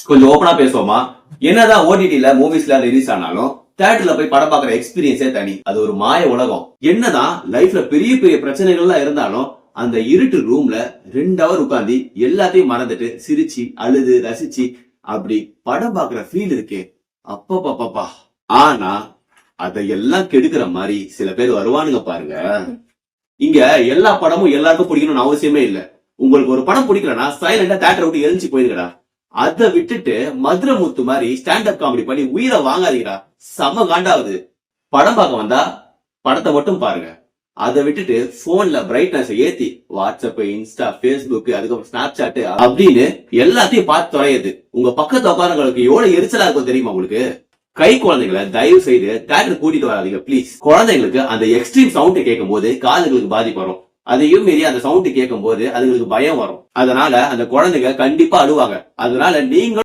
கொஞ்சம் ஓபனா பேசுவோமா? என்னதான் ஓடிடில மூவிஸ்ல ரிலீஸ் ஆனாலும் தியேட்டர்ல போய் படம் பாக்குற எக்ஸ்பீரியன்ஸே தனி. அது ஒரு மாய உலகம். என்னதான் லைஃப்ல பெரிய பெரிய பிரச்சனைகள்லாம் இருந்தாலும் அந்த இருட்டு ரூம்ல 2 ஹவர் உட்கார்ந்து எல்லாத்தையும் மறந்துட்டு சிரிச்சு அழுது ரசிச்சு அப்படி படம் பாக்குற ஃபீல் இருக்கே அப்பப்பா. ஆனா அதையெல்லாம் கெடுக்கிற மாதிரி சில பேர் வருவானுங்க பாருங்க. இங்க எல்லா படமும் எல்லாருக்கும் பிடிக்கணும்னு அவசியமே இல்ல. உங்களுக்கு ஒரு படம் பிடிக்கலன்னா சைலண்டா தியேட்டரை விட்டு எழுந்து போயிருங்கடா. அதை விட்டுட்டு மதுரமுத்து மாதிரி ஸ்டாண்ட் அப் காமெடி பண்ணி உயிரை வாங்காதீங்கடா. செம காண்டாவது. படம் பார்க்க வந்தா படத்தை மட்டும் பாருங்க. அதை விட்டுட்டு போன்ல பிரைட்னஸ் ஏத்தி வாட்ஸ்அப், இன்ஸ்டா, பேஸ்புக், அதுக்கப்புறம் ஸ்னாப் சாட் அப்படின்னு எல்லாத்தையும் பார்த்து தொலையுது. உங்க பக்கத்து உட்காரங்களுக்கு எவ்வளவு எரிச்சலா இருக்கும் தெரியுமா உங்களுக்கு? கை குழந்தைங்களை தயவு செய்து தியேட்டர் கூட்டிட்டு வராதீங்க ப்ளீஸ். குழந்தைங்களுக்கு அந்த எக்ஸ்ட்ரீம் சவுண்ட் கேட்கும் போது காதுகளுக்கு பாதிப்பு வரும். அதையும் மீறி அந்த சவுண்ட் கேட்கும் போது அதுங்களுக்கு பயம் வரும். அதனால அந்த குழந்தைங்க கண்டிப்பா அழுவாங்க. அதனால நீங்க